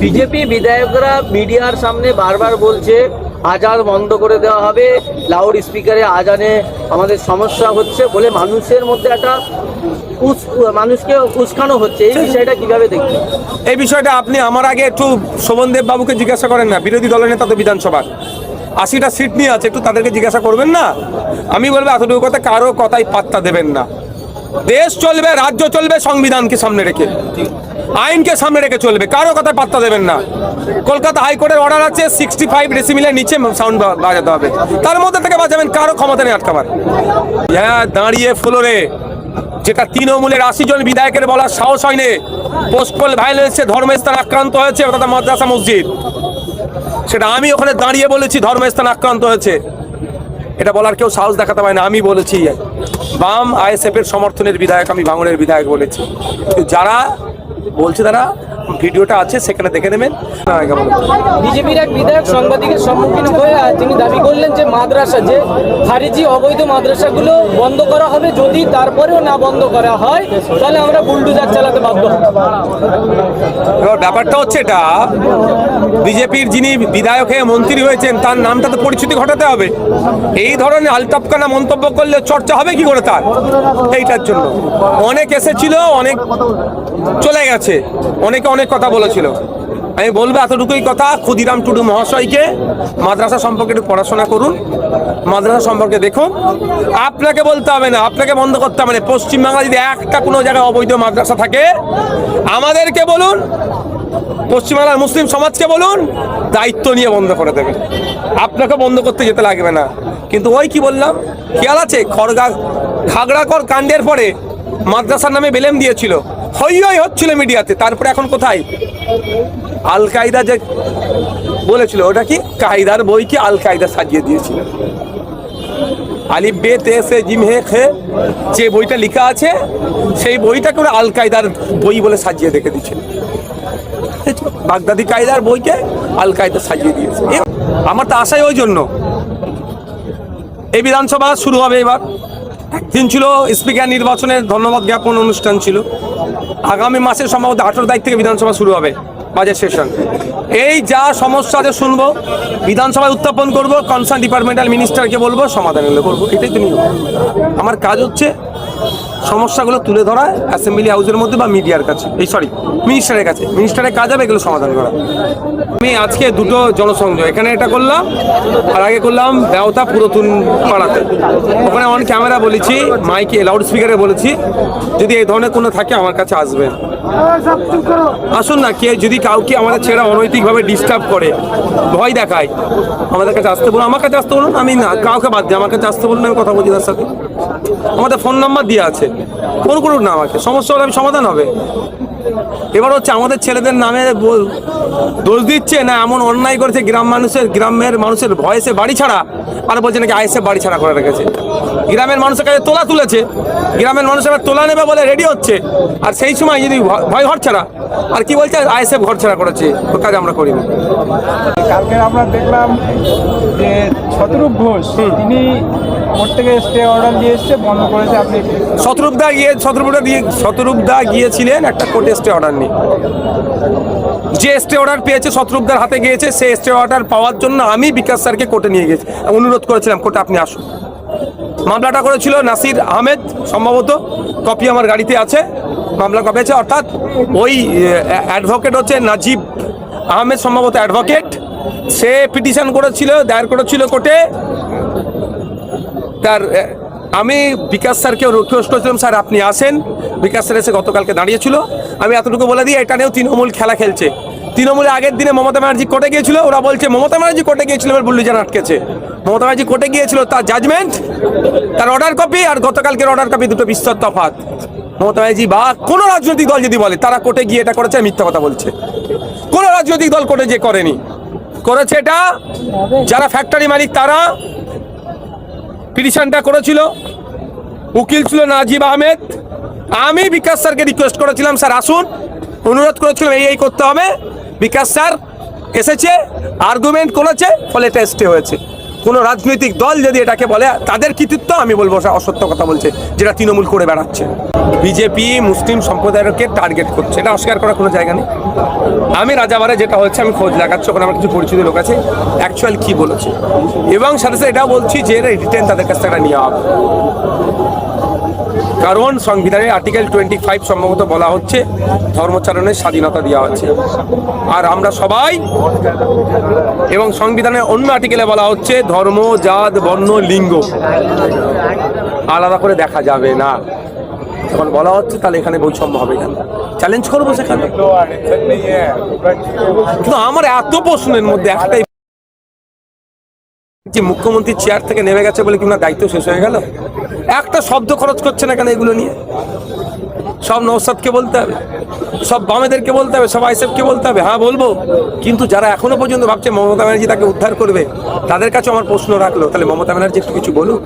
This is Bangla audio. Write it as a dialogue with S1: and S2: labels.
S1: বিজেপি বিধায়করা মিডিয়ার সামনে বারবার বলছে আজান বন্ধ করে দেওয়া হবে, লাউড স্পিকারে আজানে আমাদের সমস্যা হচ্ছে বলে মানুষের মধ্যে একটা মানুষকে উস্কানো হচ্ছে। এই বিষয়টা কিভাবে দেখবেন?
S2: এই বিষয়টা আপনি আমার আগে একটু শোভনদেব বাবুকে জিজ্ঞাসা করেন না, বিরোধী দলের নেতা তো বিধানসভার 80টা সিট নিয়ে আছে, একটু তাদেরকে জিজ্ঞাসা করবেন না। আমি বলবো এতটুকু কথা, কারো কথাই পাত্তা দেবেন না। দেশ চলবে, রাজ্য চলবে সংবিধানকে সামনে রেখে, আইনকে সামনে রেখে চলবে, কারো কথায় পাত্তা দেবেন না। কলকাতা হাইকোর্টের অর্ডার আছে 65 ডেসিমিলের নিচে সাউন্ড বাজাতে হবে, তার মধ্যে থেকে বাজাবেন, কারো ক্ষমতা নেই আটকাবার। হ্যাঁ, দাঁড়িয়ে ফ্লোরে যেটা তৃণমূলের 80 জন বিধায়কের বলার সাহস হয়নি, পোস্টপোল ভাইলেন্সে ধর্মস্থান আক্রান্ত হয়েছে অর্থাৎ মাদ্রাসা মসজিদ, সেটা আমি ওখানে দাঁড়িয়ে বলেছি ধর্মস্থান আক্রান্ত হয়েছে, এটা বলার কেউ সাহস দেখাতে পারে না। আমি বলেছি বাম আইএসএফ এর সমর্থনের বিধায়ক, আমি ভাঙড়ের বিধায়ক বলেছি। যারা বলছে তারা ভিডিওটা আছে, সেখানে দেখে নেবেন।
S3: বিজেপির এক বিধায়ক সাংবাদিকের সম্মুখীন হয়ে তিনি দাবি করলেন যে মাদ্রাসা, যে খারিজি অবৈধ মাদ্রাসাগুলো বন্ধ করা হবে, যদি তারপরেও না বন্ধ করা হয় তাহলে আমরা বুলডোজার চালাতে বাধ্য হব।
S2: এবার ব্যাপারটা হচ্ছে এটা, বিজেপির যিনি বিধায়ক হয়ে মন্ত্রী হয়েছেন তার নামটা তো পরিচিতি ঘটাতে হবে। এই ধরনের আলতাপকানা মন্তব্য করলে চর্চা হবে কি করে তার? এইটার জন্য অনেক এসেছিল, অনেক চলে গেছে, অনেকে অনেক কথা বলেছিল। আমি বলবো এতটুকুই কথা, ক্ষুদিরাম টুডু মহাশয়কে মাদ্রাসা সম্পর্কে একটু পড়াশোনা করুন, মাদ্রাসা সম্পর্কে দেখুন। আপনাকে বলতে হবে না, আপনাকে বন্ধ করতে হবে না। পশ্চিমবাংলা যদি একটা কোনো জায়গায় অবৈধ মাদ্রাসা থাকে আমাদেরকে বলুন, পশ্চিমবাংলার মুসলিম সমাজকে বলুন, দায়িত্ব নিয়ে বন্ধ করে দেবে, আপনাকে বন্ধ করতে যেতে লাগবে না। কিন্তু ওই কি বললাম, খেয়াল আছে খাগড়াকর কাণ্ডের পরে মাদ্রাসার নামে বেলেম দিয়েছিল, হই হই হচ্ছিল মিডিয়াতে, তারপরে এখন কোথায়? আল কায়দা যে বলেছিল, ওটা কি কায়দার বইকে আল কায়দা সাজিয়ে দিয়েছিল। আলিফ বে তে সে জিম হে খে যে বইটা লেখা আছে, সেই বইটাকে ওরা আল কায়দার বই বলে সাজিয়ে রেখে দিয়েছিল। বাগদাদি কায়দার বইকে আল কায়দা সাজিয়ে দিয়েছে। আমার তো আশাই ওই জন্য। এই বিধানসভা শুরু হবে এবার, একদিন ছিল স্পিকার নির্বাচনের ধন্যবাদ জ্ঞাপন অনুষ্ঠান ছিল, আগামী মাসের সম্ভবত 18 তারিখ থেকে বিধানসভা শুরু হবে, বাজেট সেশন। এই যা সমস্যা আছে শুনবো, বিধানসভায় উত্থাপন করবো, কনসার্ন ডিপার্টমেন্টাল মিনিস্টারকে বলবো, সমাধান করবো, এটাই তো নিয়ম। আমার কাজ হচ্ছে সমস্যাগুলো তুলে ধরা অ্যাসেম্বলি হাউসের মধ্যে বা মিডিয়ার কাছে, মিনিস্টারের কাছে, মিনিস্টারের কাজ হবে এগুলো সমাধান করা। আমি আজকে দুটো জনসংযোগ, এখানে এটা করলাম, আর আগে করলাম দেওতা পুরাতন পাড়াতে। ওখানে অন ক্যামেরা বলেছি, মাইকে লাউড স্পিকারে বলেছি, যদি এই ধরনের কোনো থাকে আমার কাছে আসবেন, আসুন না। কে যদি কাউকে আমাদের ছেড়ে অনৈতিকভাবে ডিস্টার্ব করে, ভয় দেখায়, আমাদের কাছে আসতে বলুন, আমার কাছে আসতে বলুন। আমি না কাউকে বাদ দিই, আমার কাছে আসতে বলুন, আমি কথা বলছি তার সাথে। আমাদের ফোন নাম্বার দেওয়া আছে, ফোন করুন না আমাকে, সমস্যা হলে আমি সমাধান হবে। এবার হচ্ছে আমাদের ছেলেদের নামে দোষ দিচ্ছে না, এমন অন্যায় করেছে গ্রামের মানুষের ভয়েসে বাড়ি ছাড়া, আর বলছে নাকি আইএসএফ বাড়ি ছাড়া করে রেখেছে। গ্রামের মানুষের কাছে তোলা তুলেছে, গ্রামের মানুষ এবার তোলা নেবে বলে রেডি হচ্ছে, আর সেই সময় যদি ভয় ঘর ছাড়া, আর কি বলছে আইএসএফ ঘর ছাড়া করেছে, ওর কাজ আমরা করিনি।
S4: কালকে আমরা দেখলাম যে শতরূপ ঘোষ তিনি কোর্ট থেকে স্টে অর্ডার দিয়ে এসছে, বন্ধ করেছে। আপনি শতরূপদা গিয়েছিলেন একটা কোর্টে স্টে অর্ডার নিয়ে, যে স্টে অর্ডার পেয়েছে শতরূপদার হাতে গিয়েছে, সেই স্টে অর্ডার পাওয়ার জন্য আমি বিকাশ স্যারকে কোর্টে নিয়ে গেছি, অনুরোধ করেছিলাম কোর্টে আপনি আসুন। মামলাটা করেছিল নাসির আহমেদ, সম্ভবত কপি আমার গাড়িতে আছে, মামলা কপি আছে, অর্থাৎ ওই অ্যাডভোকেট হচ্ছে নাজিব আহমেদ, সম্ভবত অ্যাডভোকেট, সে পিটিশন করেছিল, দায়ের করেছিল কোর্টে। তার আমি বিকাশ স্যারকে রিকোয়েস্ট করেছিলাম, স্যার আপনি আসেন। বিকাশ স্যার এসে গতকালকে দাঁড়িয়েছিল। আমি এতটুকু বলে দিই, এটা নিয়েও তৃণমূল খেলা খেলছে। তৃণমূলে আগের দিনে মমতা ব্যানার্জি কোর্টে গিয়েছিল, ওরা বলছে মমতা ব্যানার্জি কোর্টে গিয়েছিল, এবার বুল্লুজান আটকেছে। মমতা ব্যানার্জি কোর্টে গিয়েছিল, তার জাজমেন্ট, তার অর্ডার কপি আর গতকালকের অর্ডার কপি, দুটো বিস্তর তফাৎ। মমতা ব্যানার্জি বা কোনো রাজনৈতিক দল যদি বলে তারা কোর্টে গিয়ে এটা করেছে, মিথ্যা কথা বলছে। কোনো রাজনৈতিক দল কোর্টে যে করেনি, করেছে এটা যারা ফ্যাক্টরি মালিক, তারা পিটিশনটা করেছিল, উকিল ছিল নাজিব আহমেদ। আমি বিকাশ স্যারকে রিকোয়েস্ট করেছিলাম, স্যার আসুন, অনুরোধ করেছিলাম এই করতে হবে। বিকাশ স্যার এসেছে, আর্গুমেন্ট করেছে, ফলে এটা স্টে হয়েছে। কোনো রাজনৈতিক দল যদি এটাকে বলে তাদের কৃতিত্ব, আমি বলবো অসত্য কথা বলছে, যেটা তৃণমূল করে বেড়াচ্ছে। বিজেপি মুসলিম সম্প্রদায়কে টার্গেট করছে, এটা অস্বীকার করার কোনো জায়গা নেই। আমি রাজাবারে যেটা হচ্ছে আমি খোঁজ লাগাচ্ছি, ওখানে আমার কিছু পরিচিত লোক আছে অ্যাকচুয়াল কি বলেছে, এবং সাথে সাথে এটাও বলছি যে রিটেন তাদের কাছ থেকে নেওয়া হবে। কারণ সংবিধানের আর্টিকেল 25 সম্ভবত বলা হচ্ছে ধর্মচারণের স্বাধীনতা দেওয়া হচ্ছে, আর আমরা সবাই, এবং সংবিধানের অন্য আর্টিকেলে বলা হচ্ছে ধর্ম, জাত, বর্ণ, লিঙ্গ আলাদা করে দেখা যাবে না। যখন বলা হচ্ছে তাহলে এখানে বৈষম্য হবে কেন? চ্যালেঞ্জ করবো সেখানে। কিন্তু আমার এত প্রশ্নের মধ্যে একটাই, যে মুখ্যমন্ত্রী চেয়ার থেকে নেমে গেছে বলে কি না দায়িত্ব শেষ হয়ে গেল? একটা শব্দ খরচ করছে না কেন এগুলো নিয়ে? সব নওশাদকে বলতে হবে, সব বামেদেরকে বলতে হবে, সব আইএসএফকে বলতে হবে, হ্যাঁ বলবো, কিন্তু যারা এখনো পর্যন্ত ভাবছে মমতা ব্যানার্জি তাকে উদ্ধার করবে তাদের কাছে আমার প্রশ্ন রাখলো, তাহলে মমতা ব্যানার্জি একটু কিছু বলুক।